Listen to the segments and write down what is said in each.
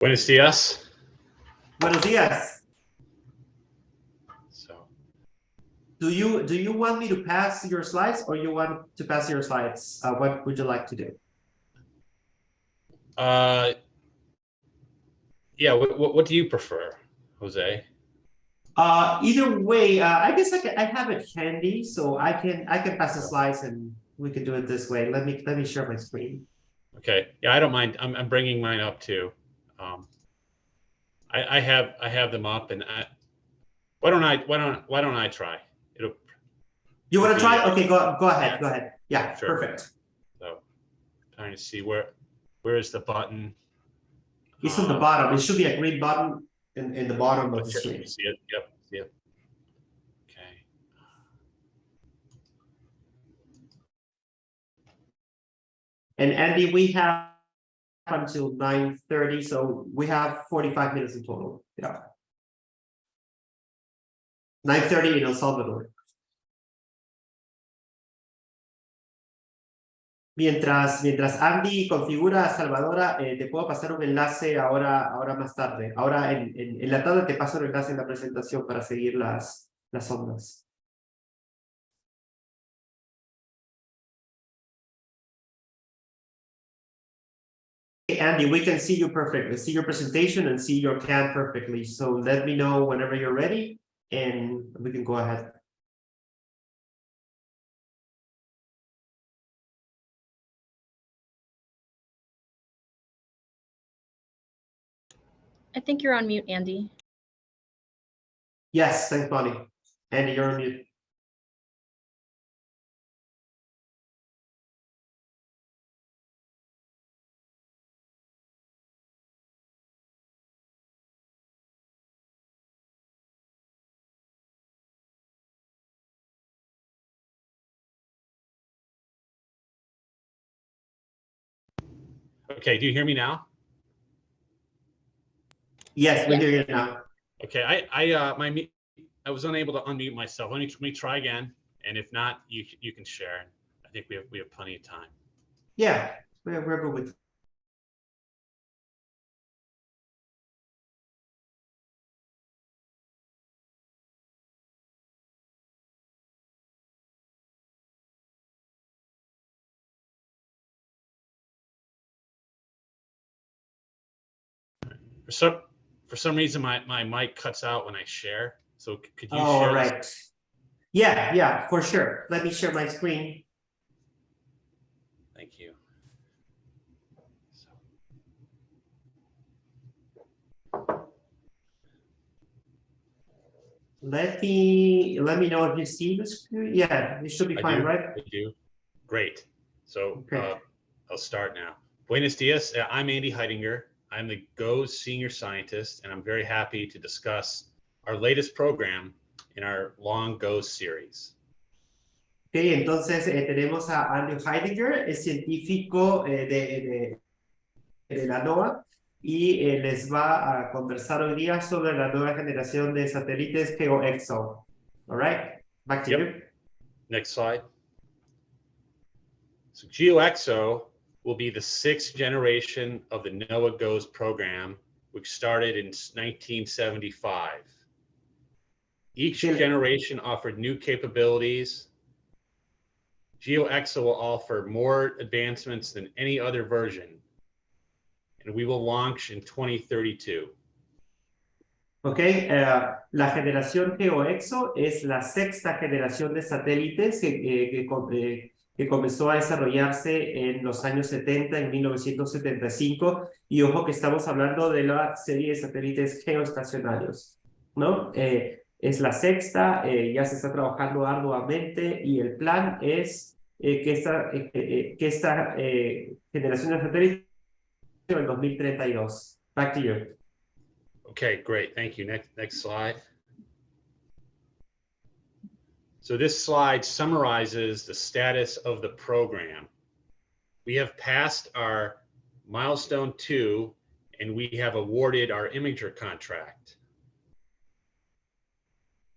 Buenos días. Buenos días. So, Do you want me to pass your slides, or you want to pass your slides? What would you like to do? yeah. What do you prefer, Jose? Either way, I guess I have it handy, so I can pass the slides and we can do it this way. Let me share my screen. Okay. Yeah, I don't mind. I'm bringing mine up too. I have them up, and why don't I try? You want to try? Okay, go ahead. Yeah. Go ahead. Yeah, Sure. perfect. So, trying to see where is the button? It's on the bottom. It should be a green button in the bottom of the screen. See it? Yep. See it. Okay. And Andy, we have until 9:30, so we have 45 minutes in total. Yeah. 9:30 in El Salvador. Mientras Andy configura a Salvadora, te puedo pasar un enlace ahora más tarde. Ahora en la tarde te paso el enlace en la presentación para seguir las ondas. Andy, we can see you perfectly, see your presentation and see your cam perfectly. So let me know whenever you're ready and we can go ahead. I think you're on mute, Andy. Yes, thanks, Bonnie. Andy, you're on mute. Okay. Do you hear me now? Yes, we hear you now. Okay. I was unable to unmute myself. Let me try again, and if not, you can share. I think we have plenty of time. Yeah, we're good with. For some reason, my mic cuts out when I share. So could you share? All right. Yeah, for sure. Let me share my screen. Thank you. Let me know if you see the screen. Yeah, it should be fine, right? I do. Great. So Okay. I'll start now. Buenos dias. I'm Andy Heidinger. I'm the GOES senior scientist, and I'm very happy to discuss our latest program in our long GOES series. Okay, entonces tenemos a Andrew Heidinger, es científico de la NOAA, y les va a conversar hoy día sobre la nueva generación de satélites GeoXO. All right, back to you. Next slide. So GeoXO will be the 6th generation of the NOAA GOES program, which started in 1975. Each generation offered new capabilities. GeoXO will offer more advancements than any other version, and we will launch in 2032. Okay, la generación GeoXO es la 6ª generación de satélites que comenzó a desarrollarse en los años 70, en 1975, y ojo que estamos hablando de la serie de satélites geostacionarios, ¿no? Es la 6ª, ya se está trabajando arduamente, y el plan es que esta generación de satélites en el 2032. Back to you. Okay, great. Thank you. Next slide. So this slide summarizes the status of the program. We have passed our milestone 2, and we have awarded our imager contract.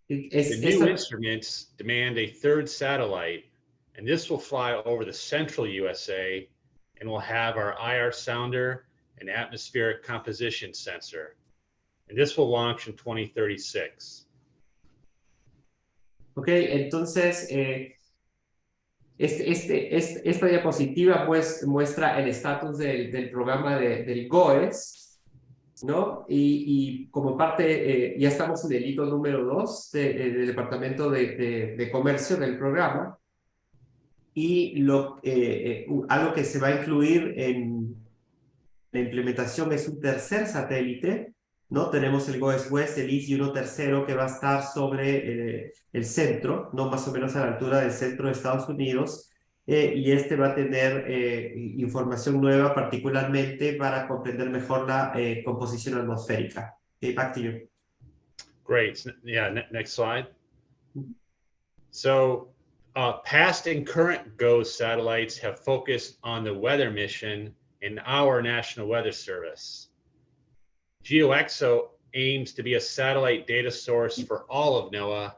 The new instruments demand a 3rd satellite, and this will fly over the central USA and will have our IR sounder an atmospheric composition sensor. And this will launch in 2036. Ok, entonces esta diapositiva pues muestra el estatus del programa del GOES, ¿no? Y como parte, ya estamos en el hito número 2 del Departamento de Comercio del programa. Y algo que se va a incluir en la implementación es un tercer satélite, ¿no? Tenemos el GOES-R, el IS y uno tercero que va a estar sobre el centro, ¿no? Más o menos a la altura del centro de Estados Unidos, y este va a tener información nueva, particularmente para comprender mejor la composición atmosférica. Okay, back to you. Great. Yeah, next slide. So, past and current GOES satellites have focused on the weather mission in our National Weather Service. GeoXO aims to be a satellite data source for all of NOAA,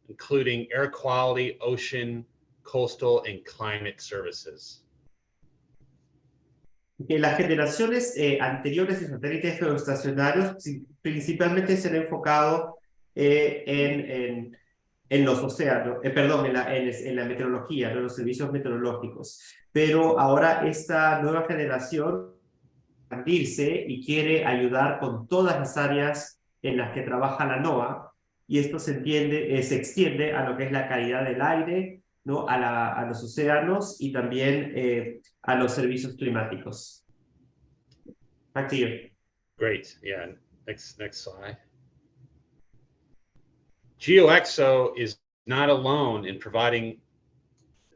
including air quality, ocean, coastal, and climate services. Las generaciones anteriores de satélites geostacionarios principalmente se han enfocado en los océanos, perdón, en la meteorología, en los servicios meteorológicos. Pero ahora esta nueva generación expandirse y quiere ayudar con todas las áreas en las que trabaja la NOAA, y esto se extiende a lo que es la calidad del aire, ¿no? A los océanos y también a los servicios climáticos. Back to you. Great. Yeah. Next slide. GeoXO is not alone in providing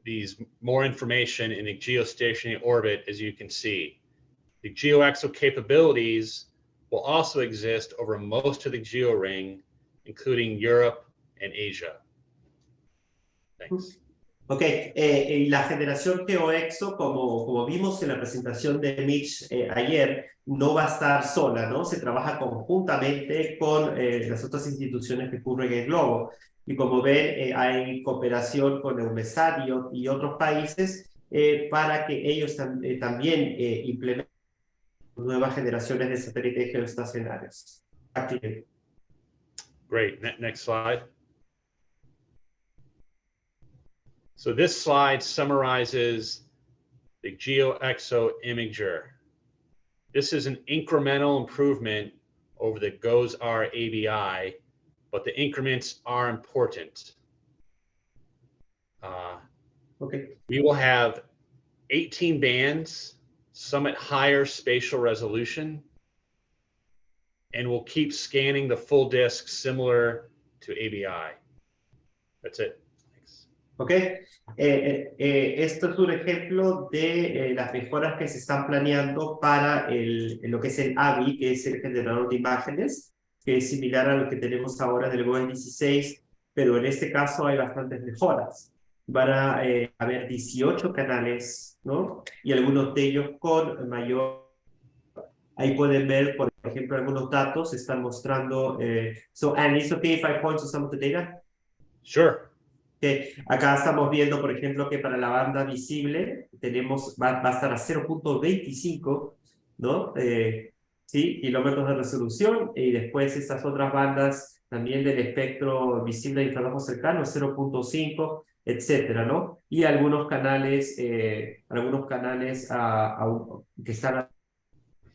these more information in the geostationary orbit, as you can see. The GeoXO capabilities will also exist over most of the georing, including Europe and Asia. Thanks. Ok, la generación GeoXO, como vimos en la presentación de Mitch ayer, no va a estar sola, ¿no? Se trabaja conjuntamente con las otras instituciones que cubren el globo. Y como ven, hay cooperación con EUMESAT y otros países para que ellos también implementen nuevas generaciones de satélites geoestacionarios. Great. Next slide. So this slide summarizes the GeoXO imager. This is an incremental improvement over the GOES-R ABI, but the increments are important. We will have 18 bands, some at higher spatial resolution, and we'll keep scanning the full disk similar to ABI. That's it. Ok, esto es un ejemplo de las mejoras que se están planeando para lo que es el ABI, que es el generador de imágenes, que es similar a lo que tenemos ahora del GOES-16, pero en este caso hay bastantes mejoras. Van a haber 18 canales, ¿no? Y algunos de ellos con mayor... Ahí pueden ver, por ejemplo, algunos datos están mostrando... So, and it's okay if I point to some of the data? Sure. Acá estamos viendo, por ejemplo, que para la banda visible va a estar a 0.25, ¿no? ¿Sí? Kilómetros de resolución, y después estas otras bandas también del espectro visible de infrarrojo cercano, 0.5, etcétera, ¿no? Y algunos canales que están a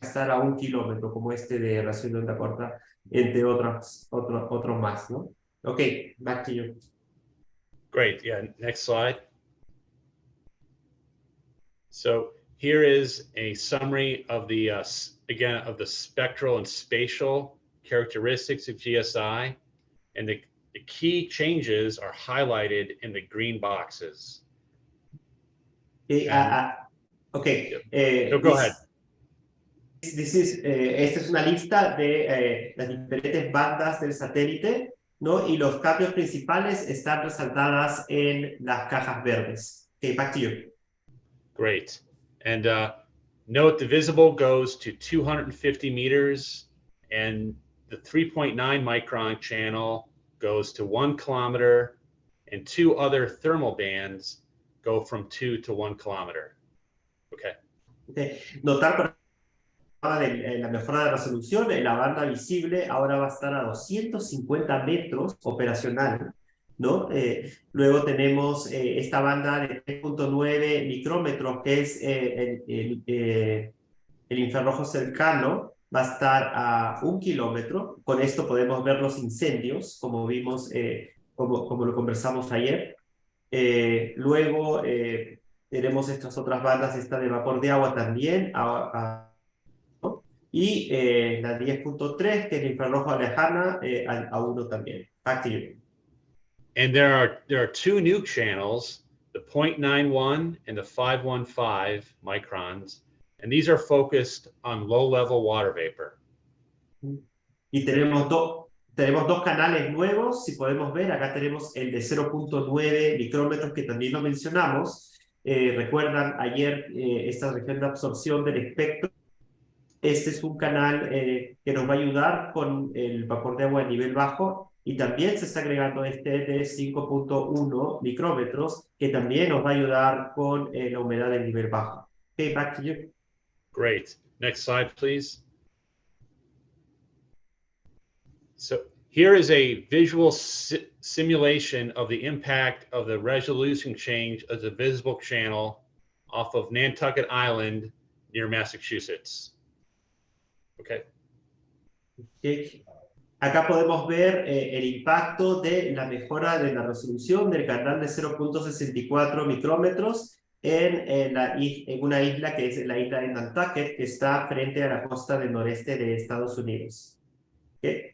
estar a 1 kilómetro, como este de radiación de onda corta, entre otros más, ¿no? Ok, back to you. Great. Yeah. Next slide. So here is a summary of the, again, of the spectral and spatial characteristics of GSI, and the key changes are highlighted in the green boxes. Okay. So go ahead. Esta es una lista de las diferentes bandas del satélite, ¿no? Y los cambios principales están resaltadas en las cajas verdes. Okay, back to you. Great. And note the visible goes to 250 meters, and the 3.9 micron channel goes to 1 kilometer, and 2 other thermal bands go from 2 to 1 kilometer. Okay. Okay. Notar, por la mejora de resolución, la banda visible ahora va a estar a 250 metros operacional, ¿no? Luego tenemos esta banda de 3.9 micrómetros, que es el infrarrojo cercano, va a estar a 1 kilómetro. Con esto podemos ver los incendios, como vimos, como lo conversamos ayer. Luego tenemos estas otras bandas, esta de vapor de agua también, ¿no? Y la 10.3, que es el infrarrojo lejana, a 1 también. Back to you. And there are two new channels, the 0.91 and the 515 microns, and these are focused on low-level water vapor. Y tenemos dos canales nuevos, si podemos ver, acá tenemos el de 0.9 micrómetros que también lo mencionamos. Recuerdan ayer esta región de absorción del espectro. Este es un canal que nos va a ayudar con el vapor de agua de nivel bajo, y también se está agregando este de 5.1 micrómetros que también nos va a ayudar con la humedad del nivel bajo. Okay, back to you. Great. Next slide, please. So here is a visual simulation of the impact of the resolution change of the visible channel off of Nantucket Island near Massachusetts. Okay. Okay. Acá podemos ver el impacto de la mejora de la resolución del canal de 0.64 micrómetros en una isla que es la isla de Nantucket, que está frente a la costa del noreste de Estados Unidos. Okay.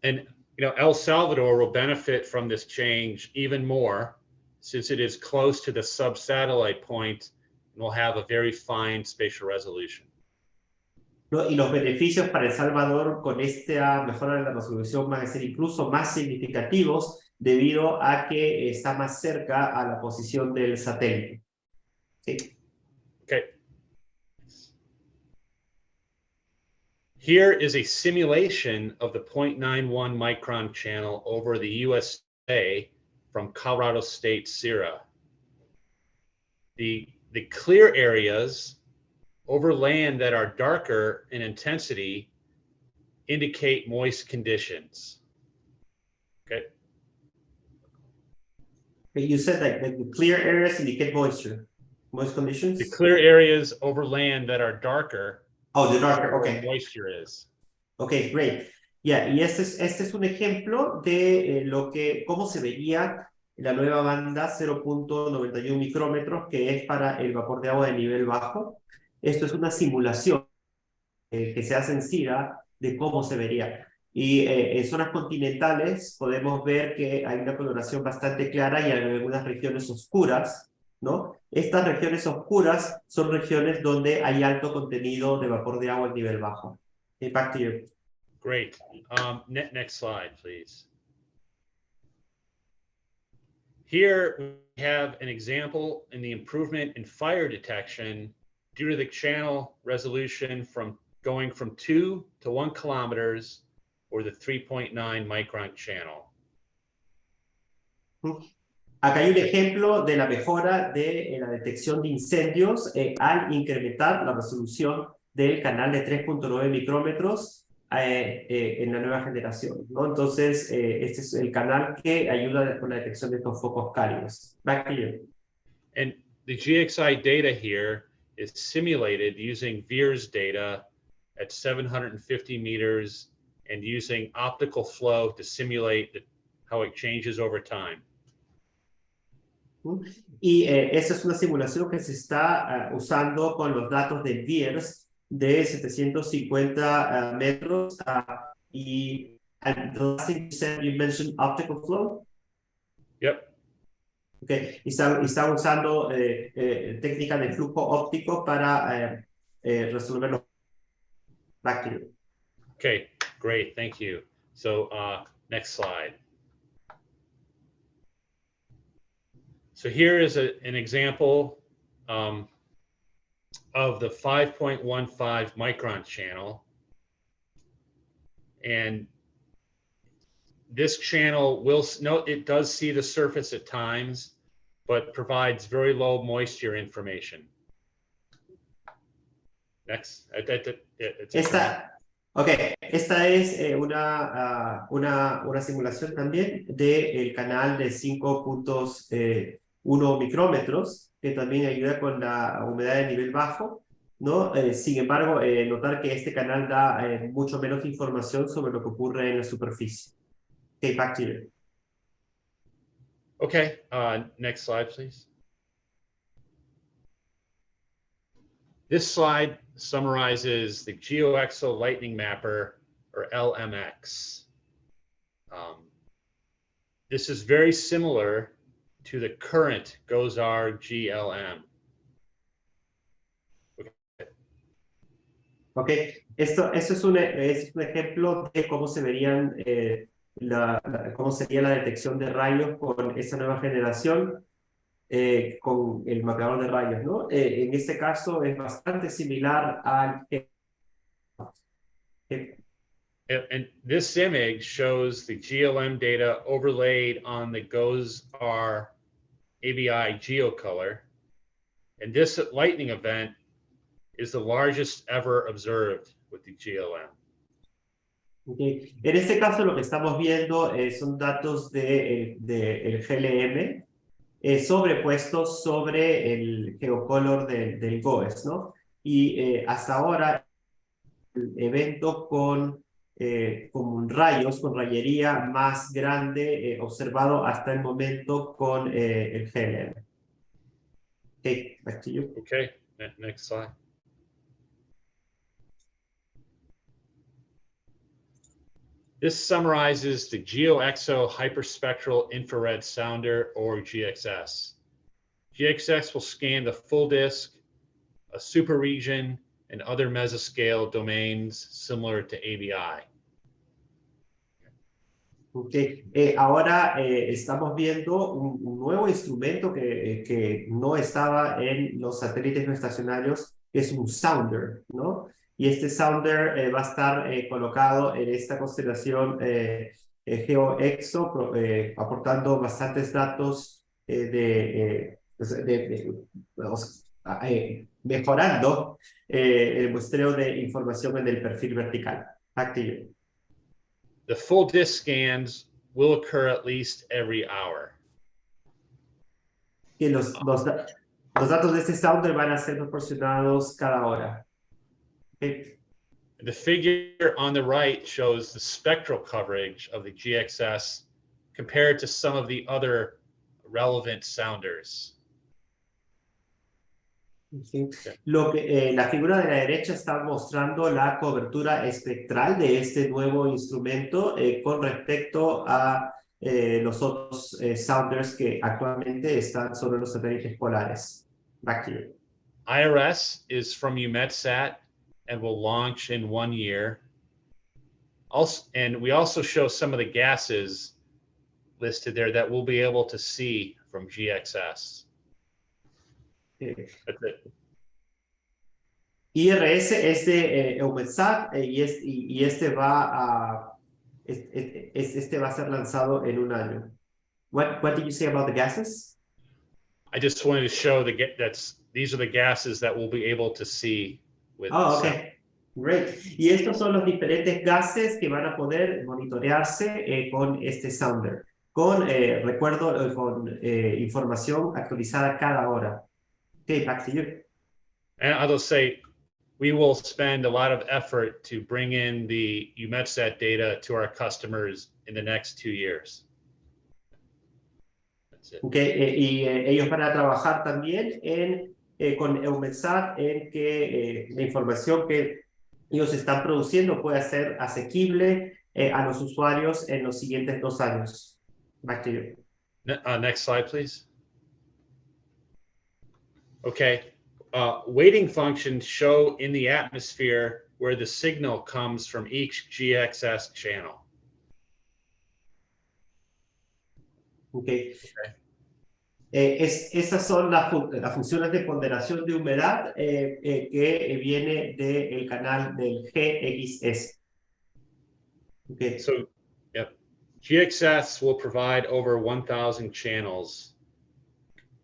And El Salvador will benefit from this change even more since it is close to the sub-satellite point and will have a very fine spatial resolution. ¿No? Y los beneficios para El Salvador con esta mejora de la resolución van a ser incluso más significativos debido a que está más cerca a la posición del satélite. ¿Sí? Okay. Here is a simulation of the 0.91 micron channel over the USA from Colorado State, Sierra. The clear areas over land that are darker in intensity indicate moist conditions. Okay. You said that the clear areas indicate moist conditions? The clear areas over land that are darker. Oh, the darker, okay. Where moisture is. Okay, great. Yeah, y este es un ejemplo de cómo se vería la nueva banda 0.91 micrómetros, que es para el vapor de agua de nivel bajo. Esto es una simulación que se hace en SIDA de cómo se vería. Y en zonas continentales podemos ver que hay una coloración bastante clara y hay algunas regiones oscuras, ¿no? Estas regiones oscuras son regiones donde hay alto contenido de vapor de agua a nivel bajo. Back to you. Great. Next slide, please. Here we have an example in the improvement in fire detection due to the channel resolution going from 2 to 1 kilometers or the 3.9 micron channel. Acá hay un ejemplo de la mejora de la detección de incendios al incrementar la resolución del canal de 3.9 micrómetros en la nueva generación, ¿no? Entonces, este es el canal que ayuda con la detección de estos focos cálidos. Back to you. And the GXI data here is simulated using VIIRS data at 750 meters and using optical flow to simulate how it changes over time. Y esa es una simulación que se está usando con los datos de VIIRS de 750 metros y the last thing you said, you mentioned optical flow. Yep. Okay. Y está usando técnicas de flujo óptico para resolver los. Back to you. Okay, great, thank you. So next slide. So here is an example of the 5.15 micron channel. And this channel it does see the surface at times, but provides very low moisture information. Next. Esta es una simulación también del canal de 5.1 micrómetros, que también ayuda con la humedad de nivel bajo, ¿no? Sin embargo, notar que este canal da mucho menos información sobre lo que ocurre en la superficie. Okay, back to you. Okay, next slide, please. This slide summarizes the GeoXO Lightning Mapper, or LMX. This is very similar to the current GOES-R GLM. Okay, esto es un ejemplo de cómo se verían cómo sería la detección de rayos con esta nueva generación con el mapeador de rayos, ¿no? En este caso es bastante similar al And this image shows the GLM data overlaid on the GOES-R ABI geocolor. And this lightning event is the largest ever observed with the GLM. Okay. En este caso lo que estamos viendo son datos del GLM sobrepuestos sobre el geocolor del GOES, ¿no? Y hasta ahora el evento con rayos, con rayería más grande observado hasta el momento con el GLM. Okay, back to you. Okay, next slide. This summarizes the GeoXO Hyperspectral Infrared Sounder, or GXS. GXS will scan the full disk, a super region, and other mesoscale domains similar to ABI. Okay. Ahora estamos viendo un nuevo instrumento que no estaba en los satélites geoestacionarios, que es un sounder, ¿no? Y este sounder va a estar colocado en esta constelación GeoXO, aportando bastantes datos mejorando el muestreo de información en el perfil vertical. Activo. The full disk scans will occur at least every hour. Que los datos de este sounder van a ser proporcionados cada hora. Okay. The figure on the right shows the spectral coverage of the GXS compared to some of the other relevant sounders. Sí. La figura de la derecha está mostrando la cobertura espectral de este nuevo instrumento con respecto a los otros sounders que actualmente están sobre los satélites polares. Back to you. IRS is from EUMETSAT and will launch in 1 year. Also, and we also show some of the gases listed there that we'll be able to see from GXS. That's it. IRS es de EUMETSAT y este va a ser lanzado en 1 año. What did you say about the gases? I just wanted to show these are the gases that we'll be able to see with okay. Great. Y estos son los diferentes gases que van a poder monitorearse con este sounder. Con, recuerdo, con información actualizada cada hora. Okay, back to you. And I'll say, we will spend a lot of effort to bring in the EUMETSAT data to our customers in the next 2 years. That's it. Okay, y ellos van a trabajar también con EUMETSAT en que la información que ellos están produciendo pueda ser asequible a los usuarios en los siguientes 2 años. Back to you. Next slide, please. Okay. Weighting functions show in the atmosphere where the signal comes from each GXS channel. Okay. Esas son las funciones de ponderación de humedad que viene del canal del GXS. Okay. So, yep. GXS will provide over 1,000 channels,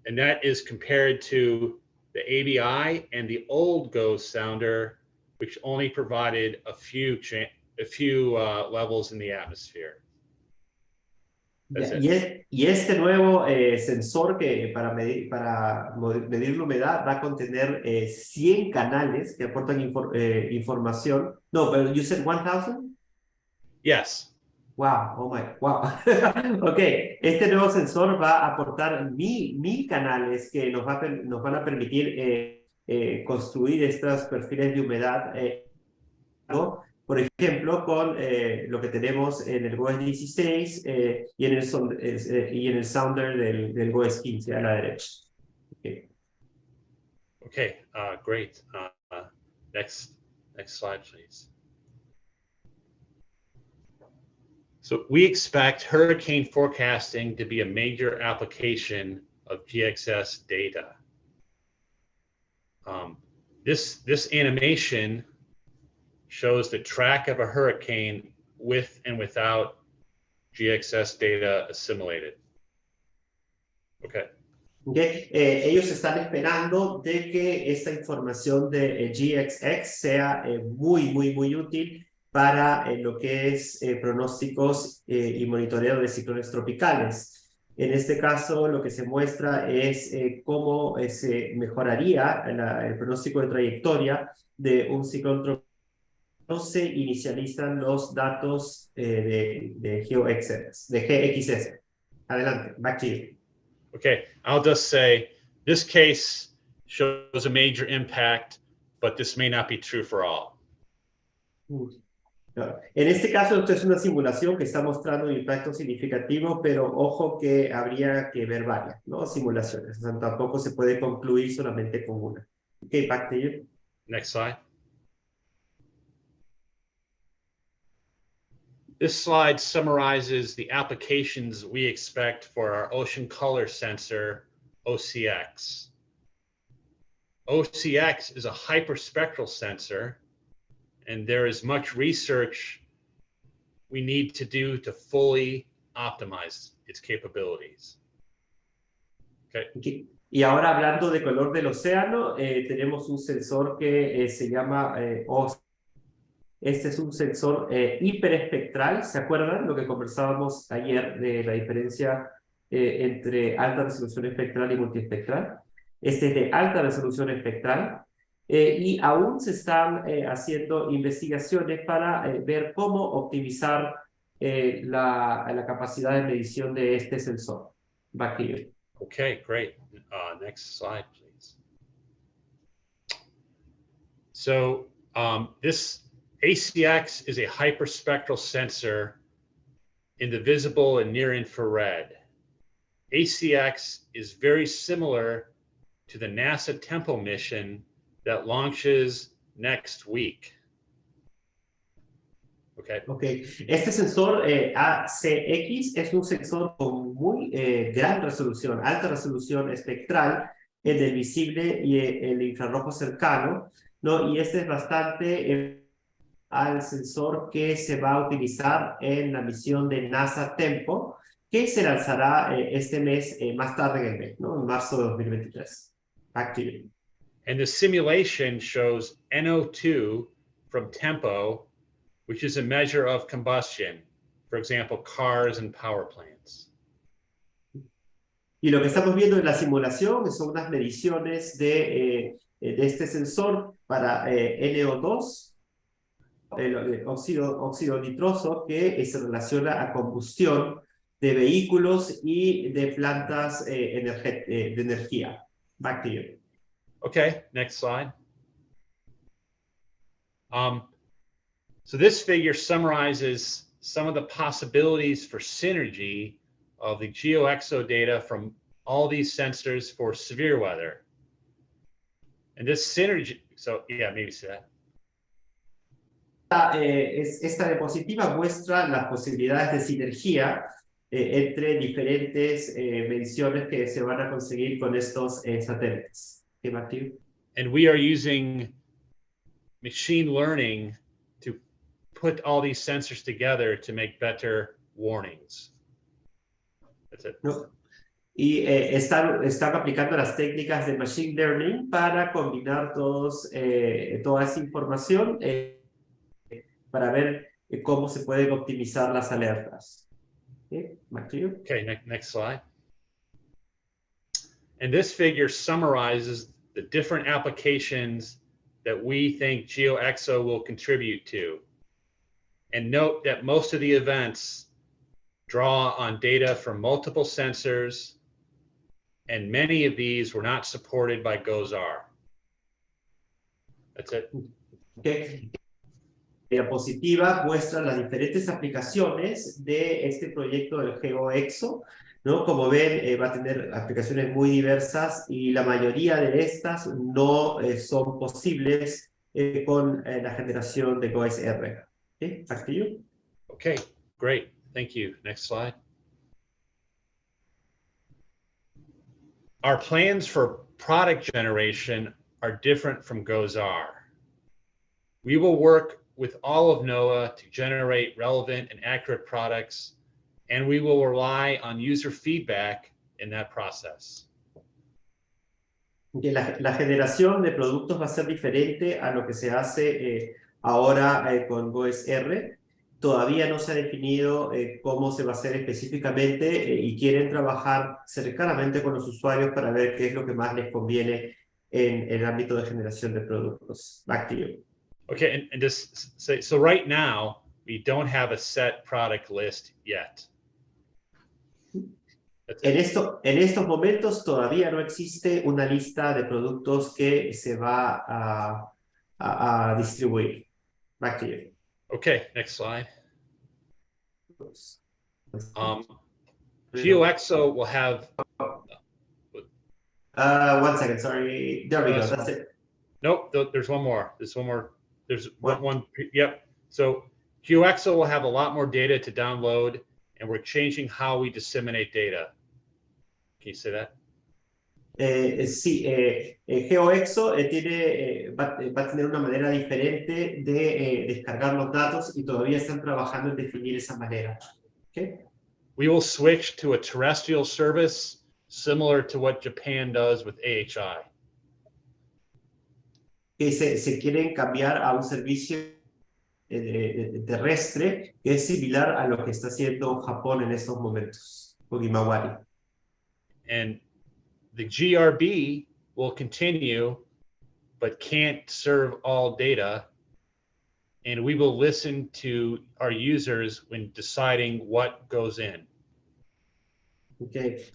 and that is compared to the ABI and the old GOES sounder which only provided a few levels in the atmosphere. That's it. Y este nuevo sensor que para medir la humedad va a contener 100 canales que aportan información. No, pero you said 1000? Yes. Wow, oh my, wow. Ok, este nuevo sensor va a aportar 1000 canales que nos van a permitir construir estos perfiles de humedad, ¿no? Por ejemplo, con lo que tenemos en el GOES-16 y en el sounder del GOES-15 a la derecha. Okay. Okay, great. Next slide, please. So we expect hurricane forecasting to be a major application of GXS data. This animation shows the track of a hurricane with and without GXS data assimilated. Okay. Okay. Ellos están esperando de que esta información de GXX sea muy útil para lo que es pronósticos y monitoreo de ciclones tropicales. En este caso, lo que se muestra es cómo se mejoraría el pronóstico de trayectoria de un ciclón tropical. No se inicializan los datos de GeoXS. Adelante, back to you. Okay, I'll just say this case shows a major impact, but this may not be true for all. En este caso, esto es una simulación que está mostrando un impacto significativo, pero ojo que habría que ver varias, ¿no? Simulaciones. O sea, tampoco se puede concluir solamente con una. Okay, back to you. Next slide. This slide summarizes the applications we expect for our ocean color sensor, OCX. OCX is a hyperspectral sensor, and there is much research we need to do to fully optimize its capabilities. Okay. Y ahora hablando de color del océano, tenemos un sensor que se llama OCX. Este es un sensor hiperespectral. ¿Se acuerdan lo que conversábamos ayer de la diferencia entre alta resolución espectral y multiespectral? Este es de alta resolución espectral y aún se están haciendo investigaciones para ver cómo optimizar la capacidad de medición de este sensor. Back to you. Okay, great. Next slide, please. So this ACX is a hyperspectral sensor in the visible and near infrared. ACX is very similar to the NASA Tempo mission that launches next week. Okay. Este sensor ACX es un sensor con muy gran resolución, alta resolución espectral en el visible y el infrarrojo cercano, ¿no? Y este es bastante al sensor que se va a utilizar en la misión de NASA Tempo, que se lanzará este mes, más tarde en el mes, ¿no? En marzo de 2023. Back to you. And the simulation shows NO2 from Tempo, which is a measure of combustion, for example, cars and power plants. Y lo que estamos viendo en la simulación son unas mediciones de este sensor para NO2, el óxido nitroso, que se relaciona a combustión de vehículos y de plantas de energía. Back to you. Okay, next slide. So this figure summarizes some of the possibilities for synergy of the GeoXO data from all these sensors for severe weather. And this synergy, so yeah, maybe say that. Esta diapositiva muestra las posibilidades de sinergia entre diferentes mediciones que se van a conseguir con estos satélites. Okay, Matthew? And we are using machine learning to put all these sensors together to make better warnings. That's it. No. Y están aplicando las técnicas de Machine Learning para combinar toda esa información para ver cómo se pueden optimizar las alertas. Okay, back to you. Okay, next slide. And this figure summarizes the different applications that we think GeoXO will contribute to. And note that most of the events draw on data from multiple sensors, and many of these were not supported by GOES-R. That's it. Okay. La diapositiva muestra las diferentes aplicaciones de este proyecto del GeoXO, ¿no? Como ven, va a tener aplicaciones muy diversas y la mayoría de estas no son posibles con la generación de GOES-R. Okay, back to you. Okay, great. Thank you. Next slide. Our plans for product generation are different from GOES-R. We will work with all of NOAA to generate relevant and accurate products, and we will rely on user feedback in that process. Okay, la generación de productos va a ser diferente a lo que se hace ahora con GOES-R. Todavía no se ha definido cómo se va a hacer específicamente y quieren trabajar cercanamente con los usuarios para ver qué es lo que más les conviene en el ámbito de generación de productos. Back to you. Okay, and just say, so right now, we don't have a set product list yet. En estos momentos todavía no existe una lista de productos que se va a distribuir. Back to you. Okay, next slide. GeoXO will have... one second, sorry. There we go, that's it. Nope, there's one more. There's one more. There's one. Yep. So GeoXO will have a lot more data to download, and we're changing how we disseminate data. Can you say that? Sí, GeoXO va a tener una manera diferente de descargar los datos y todavía están trabajando en definir esa manera. Okay? We will switch to a terrestrial service similar to what Japan does with AHI. Que se quieren cambiar a un servicio terrestre que es similar a lo que está haciendo Japón en estos momentos, con Imawari. And the GRB will continue, but can't serve all data. And we will listen to our users when deciding what goes in. Okay.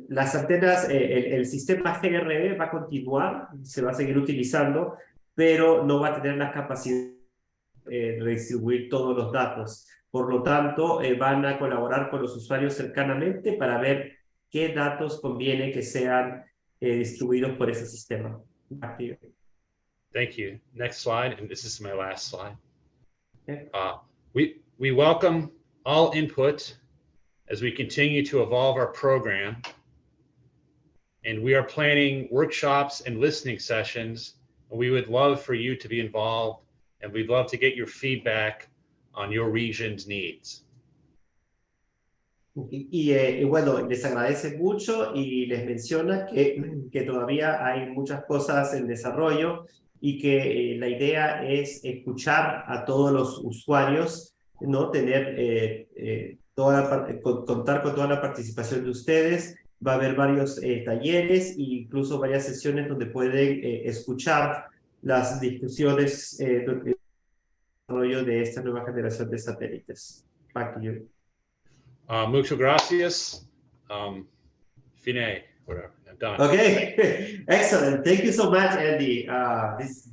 Las antenas, el sistema GRB va a continuar, se va a seguir utilizando, pero no va a tener la capacidad de redistribuir todos los datos. Por lo tanto, van a colaborar con los usuarios cercanamente para ver qué datos conviene que sean distribuidos por ese sistema. Thank you. Next slide, and this is my last slide. Okay. We welcome all input as we continue to evolve our program, and we are planning workshops and listening sessions, and we would love for you to be involved, and we'd love to get your feedback on your region's needs. Y bueno, les agradece mucho y les menciona que todavía hay muchas cosas en desarrollo y que la idea es escuchar a todos los usuarios, ¿no? Contar con toda la participación de ustedes. Va a haber varios talleres e incluso varias sesiones donde pueden escuchar las discusiones del desarrollo de esta nueva generación de satélites. Back to you. Muchas gracias. Fine, whatever. I'm done. Okay, excellent. Thank you so much, Andy. This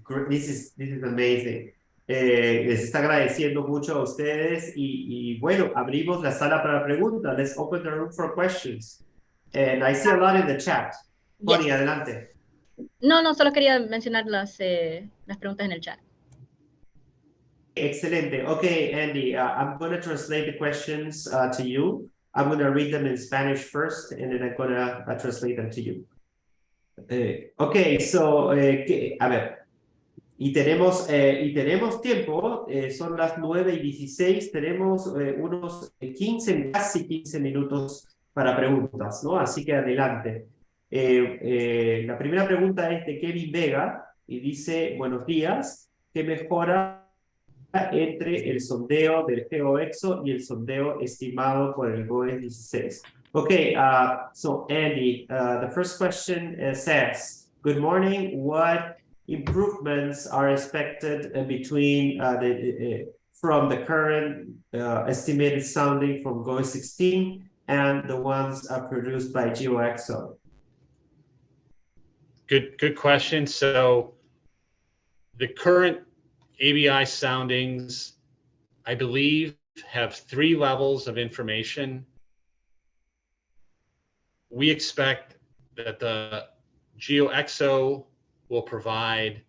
is amazing. Les está agradeciendo mucho a ustedes y bueno, abrimos la sala para preguntas. Let's open the room for questions. And I see a lot in the chat. Bonnie, adelante. No, solo quería mencionar las preguntas en el chat. Excelente. Okay, Andy, I'm going to translate the questions to you. I'm going to read them in Spanish first, and then I'm going to translate them to you. Okay, so, a ver. Y tenemos tiempo, son las 9:16, tenemos unos 15, casi 15 minutos para preguntas, ¿no? Así que adelante. La primera pregunta es de Kevin Vega y dice, buenos días, ¿qué mejora entre el sondeo del GeoXO y el sondeo estimado por el GOES-16? Okay, so Andy, the first question says, good morning, what improvements are expected between from the current estimated sounding from GOES-16 and the ones produced by GeoXO? Good question. So the current ABI soundings, I believe, have 3 levels of information. We expect that the GeoXO will provide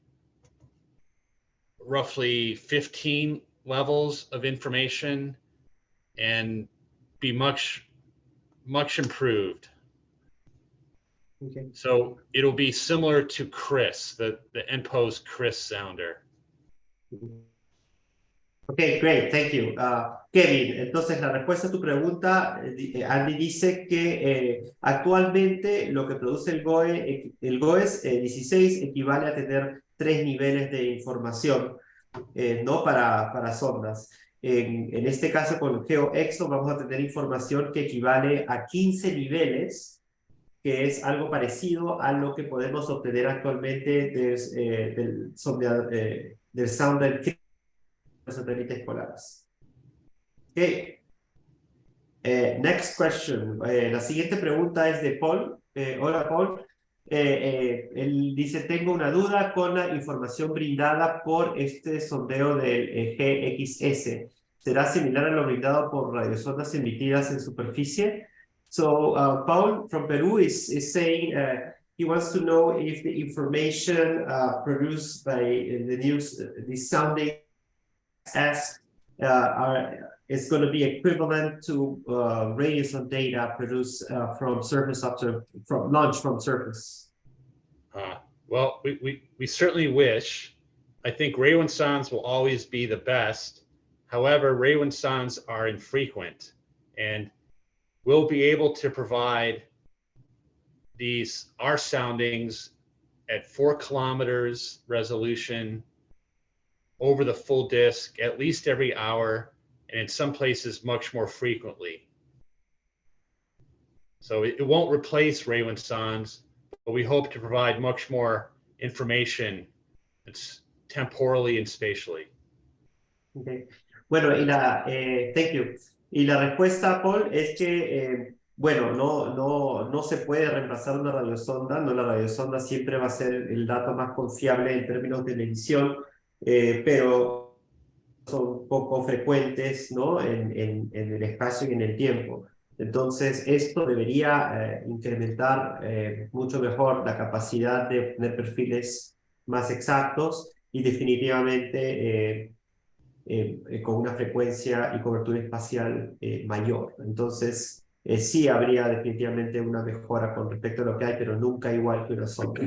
roughly 15 levels of information and be much improved. Okay. So it'll be similar to CRIS, the NPO's CRIS sounder. Okay, great, thank you. Kevin, entonces la respuesta a tu pregunta, Andy dice que actualmente lo que produce el GOES 16 equivale a tener 3 niveles de información, no para sondas. En este caso con el GeoXO vamos a tener información que equivale a 15 niveles, que es algo parecido a lo que podemos obtener actualmente del sounder los satélites polares. Okay. Next question. La siguiente pregunta es de Paul. Hola, Paul. Él dice, tengo una duda con la información brindada por este sondeo del GXS. ¿Será similar a lo brindado por radiosondas emitidas en superficie? So, Paul from Peru is saying he wants to know if the information produced by the sounding is going to be equivalent to radiosonde data produced from launch from surface. Well, we certainly wish. I think radiosondes will always be the best. However, radiosondes are infrequent, and we'll be able to provide our soundings at 4 kilometers resolution over the full disk at least every hour, and in some places much more frequently. So it won't replace radiosondes, but we hope to provide much more information that's temporally and spatially. Okay. Bueno, thank you. Y la respuesta, Paul, es que bueno, no se puede reemplazar una radiosonda, no, la radiosonda siempre va a ser el dato más confiable en términos de medición, pero son poco frecuentes, ¿no? en el espacio y en el tiempo. Entonces, esto debería incrementar mucho mejor la capacidad de obtener perfiles más exactos y definitivamente con una frecuencia y cobertura espacial mayor. Entonces, sí habría definitivamente una mejora con respecto a lo que hay, pero nunca igual que una sonda.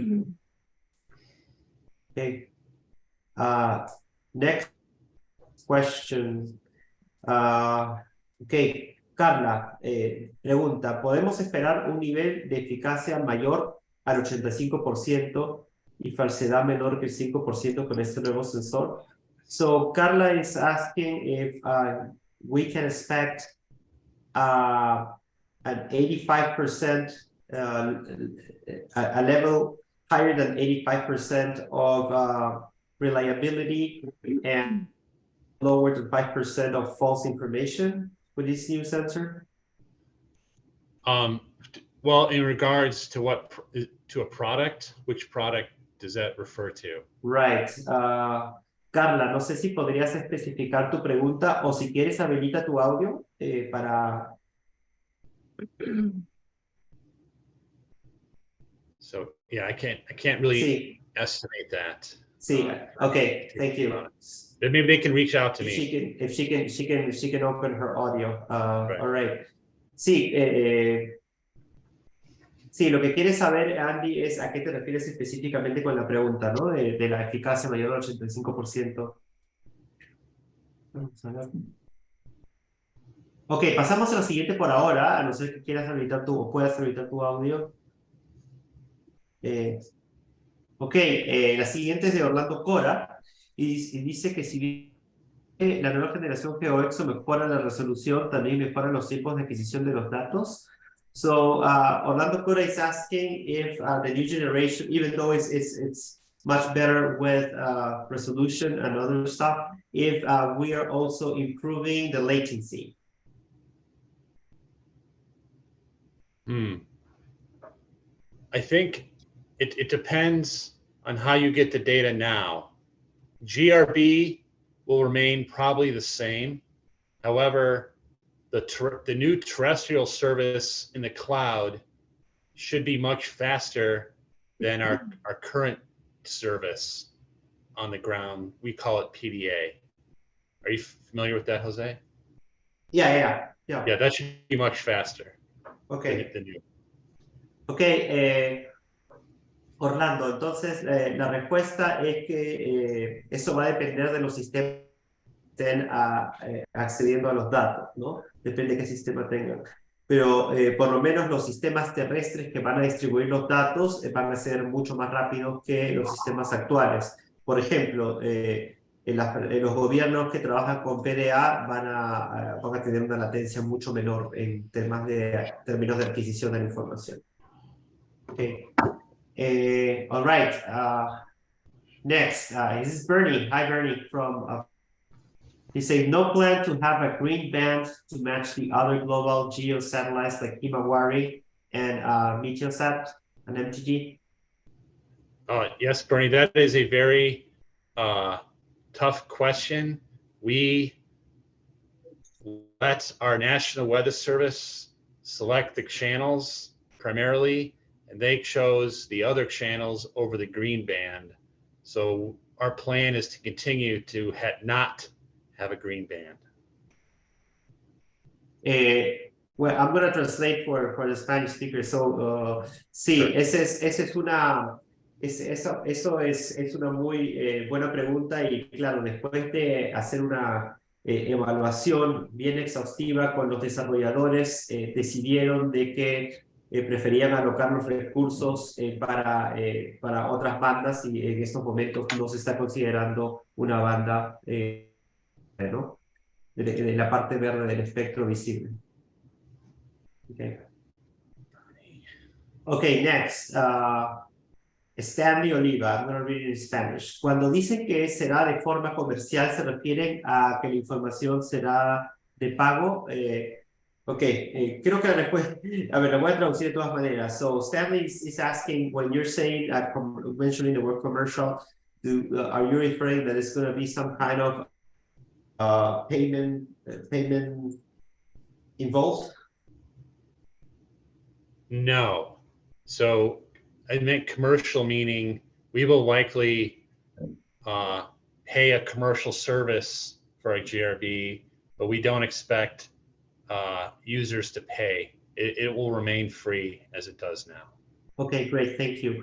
Okay. Next question. Okay. Carla pregunta, ¿podemos esperar un nivel de eficacia mayor al 85% y falsedad menor que el 5% con este nuevo sensor? So Carla is asking if we can expect an 85%, a level higher than 85% of reliability and lower than 5% of false information with this new sensor? Well, in regards to to a product, which product does that refer to? Right. Carla, no sé si podrías especificar tu pregunta o si quieres habilita tu audio para... So yeah, I can't really estimate that. Sí, okay, thank you. Maybe they can reach out to me. If she can open her audio. Right. All right. Sí, sí, lo que quieres saber, Andy, es a qué te refieres específicamente con la pregunta, ¿no? De la eficacia mayor al 85%. Vamos a ver. Ok, pasamos a lo siguiente por ahora, a no ser que quieras habilitar o puedas habilitar tu audio. Ok, la siguiente es de Orlando Cora y dice que si bien la nueva generación GeoXO mejora la resolución, también mejora los tiempos de adquisición de los datos. So Orlando Cora is asking if the new generation, even though it's much better with resolution and other stuff, if we are also improving the latency. I think it depends on how you get the data now. GRB will remain probably the same. However, the new terrestrial service in the cloud should be much faster than our current service on the ground. We call it PDA. Are you familiar with that, Jose? Yeah. Yeah, that should be much faster. Okay. Than you. Ok, Orlando, entonces la respuesta es que eso va a depender de los sistemas que estén accediendo a los datos, ¿no? Depende de qué sistema tengan. Pero por lo menos los sistemas terrestres que van a distribuir los datos van a ser mucho más rápidos que los sistemas actuales. Por ejemplo, los gobiernos que trabajan con PDA van a tener una latencia mucho menor en términos de adquisición de la información. Okay. All right. Next, this is Bernie. Hi, Bernie. From he said, no plan to have a green band to match the other global geo satellites like Himawari and Meteosat and MTG. Yes, Bernie, that is a very tough question. We let our National Weather Service select the channels primarily, and they chose the other channels over the green band. So our plan is to continue to not have a green band. Well, I'm going to translate for the Spanish speaker. So, sí, Sure. eso es una muy buena pregunta y claro, después de hacer una evaluación bien exhaustiva con los desarrolladores, decidieron de que preferían alocar los recursos para otras bandas y en estos momentos no se está considerando una banda, ¿no? de la parte verde del espectro visible. Okay, next. Stanley Oliva, I'm going to read it in Spanish. Cuando dicen que será de forma comercial, se refieren a que la información será de pago. Creo que la respuesta, a ver, la voy a traducir de todas maneras. So Stanley is asking, when you're saying, mentioning the word commercial, are you referring that it's going to be some kind of payment involved? No. So I meant commercial, meaning we will likely pay a commercial service for a GRB, but we don't expect users to pay. It will remain free as it does now. Okay, great, thank you.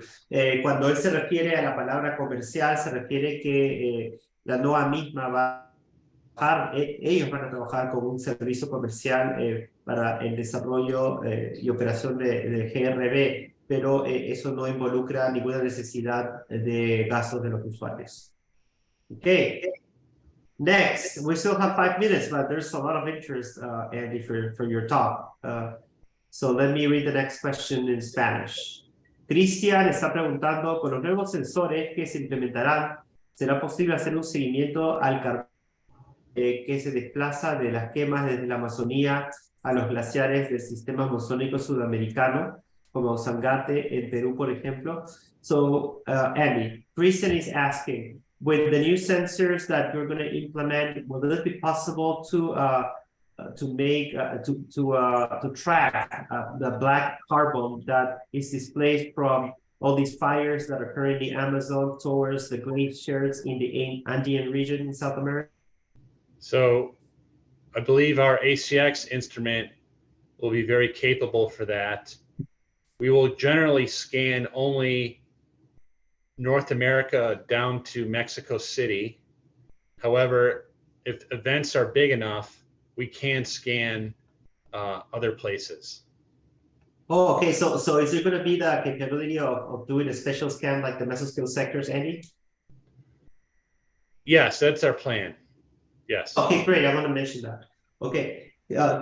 Cuando él se refiere a la palabra comercial, se refiere que la NOAA misma va a trabajar, ellos van a trabajar con un servicio comercial para el desarrollo y operación de GRB, pero eso no involucra ninguna necesidad de gastos de los usuarios. Okay. Next, we still have 5 minutes, but there's a lot of interest, Andy, for your talk. So let me read the next question in Spanish. Cristian está preguntando, con los nuevos sensores que se implementarán, ¿será posible hacer un seguimiento al carbón que se desplaza de las quemas desde la Amazonía a los glaciares del sistema amazónico sudamericano, como Sangate en Perú, por ejemplo? So, Andy, Christian is asking, with the new sensors that you're going to implement, will it be possible to track the black carbon that is displaced from all these fires that occur in the Amazon towards the glaciers in the Andean region in South America? So I believe our ACX instrument will be very capable for that. We will generally scan only North America down to Mexico City. However, if events are big enough, we can scan other places. Oh, okay. So is it going to be the capability of doing a special scan like the mesoscale sectors, Andy? Yes, that's our plan. Yes. Okay, great. I want to mention that. Okay.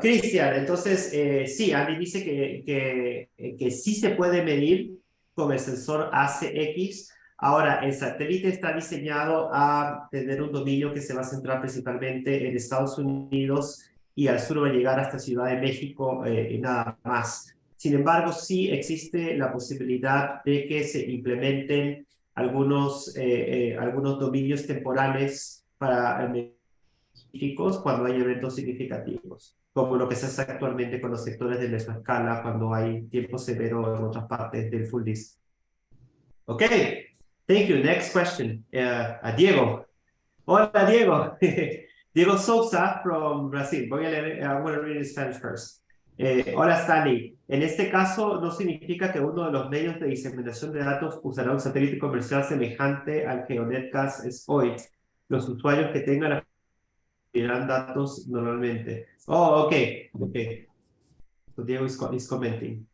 Cristian, entonces, sí, Andy dice que sí se puede medir con el sensor ACX. Ahora, el satélite está diseñado a tener un dominio que se va a centrar principalmente en Estados Unidos y al sur va a llegar hasta Ciudad de México y nada más. Sin embargo, sí existe la posibilidad de que se implementen algunos dominios temporales para cuando hay eventos significativos, como lo que se hace actualmente con los sectores de mesoescala cuando hay tiempo severo en otras partes del full disk. Okay, thank you. Next question, Diego. Hola, Diego. Diego Souza from Brazil. I'm going to read in Spanish first. Hola, Stanley. En este caso, no significa que uno de los medios de diseminación de datos usará un satélite comercial semejante al GeoNetcast SOIT. Los usuarios que tengan miran datos normalmente. Oh, okay. Okay. So Diego is commenting.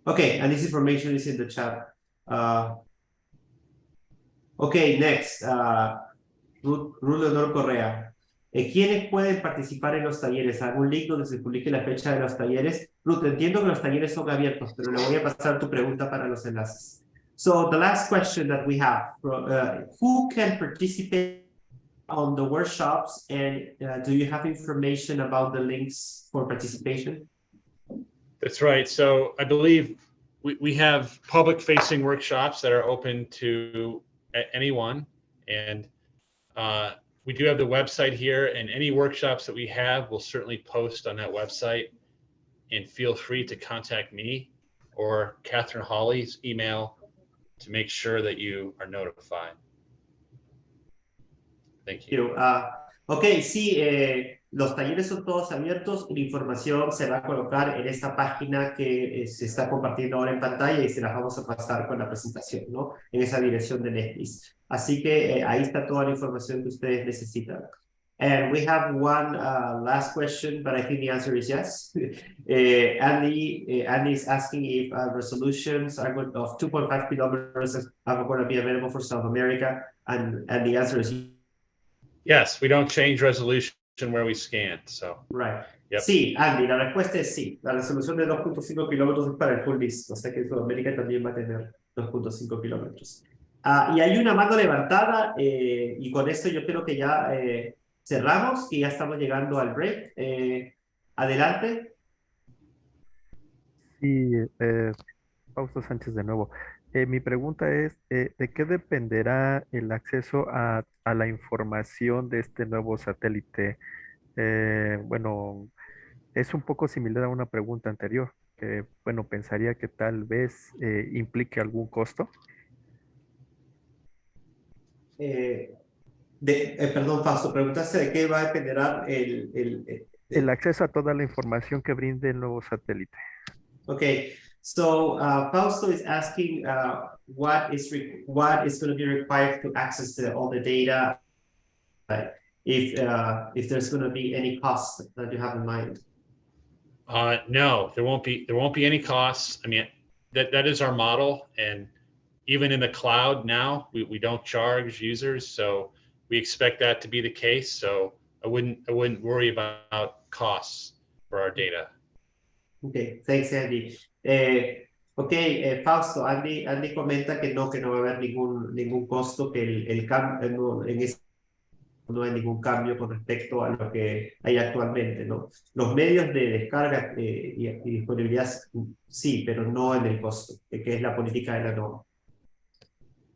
Okay, and this information is in the chat. Okay, next. Ruth Leonor Correa. ¿Quiénes pueden participar en los talleres? ¿Algún link donde se publique la fecha de los talleres? Ruth, entiendo que los talleres son abiertos, pero le voy a pasar tu pregunta para los enlaces. So the last question that we have, who can participate on the workshops, and do you have information about the links for participation? That's right. So I believe we have public-facing workshops that are open to anyone, and we do have the website here, and any workshops that we have, we'll certainly post on that website, and feel free to contact me or Catherine Hawley's email to make sure that you are notified. Thank you. Ok, sí, los talleres son todos abiertos y la información se va a colocar en esta página que se está compartiendo ahora en pantalla y se las vamos a pasar con la presentación, ¿no? En esa dirección de Netflix. Así que ahí está toda la información que ustedes necesitan. And we have one last question, but I think the answer is yes. Andy is asking if resolutions of 2.5 kilometers are going to be available for South America, and the answer is yes. We don't change resolution where we scan, so. Right. Yep. Sí, Andy, la respuesta es sí. La resolución de 2.5 kilómetros es para el full disk, o sea que Sudamérica también va a tener 2.5 kilómetros. Y hay una mano levantada, y con esto yo creo que ya cerramos, que ya estamos llegando al break. Adelante. Sí, Fausto Sánchez de nuevo. Mi pregunta es, ¿de qué dependerá el acceso a la información de este nuevo satélite? Bueno, es un poco similar a una pregunta anterior, que, bueno, pensaría que tal vez implique algún costo. Perdón, Fausto, preguntaste de qué va a depender El acceso a toda la información que brinde el nuevo satélite. Okay, so Fausto is asking what is going to be required to access all the data, if there's going to be any cost that you have in mind. No, there won't be any costs. I mean, that is our model, and even in the cloud now, we don't charge users, so we expect that to be the case. So I wouldn't worry about costs for our data. Okay, thanks, Andy. Fausto, Andy comenta que no va a haber ningún costo, que el cambio no hay ningún cambio con respecto a lo que hay actualmente, ¿no? Los medios de descarga y disponibilidad sí, pero no en el costo, que es la política de la NOAA.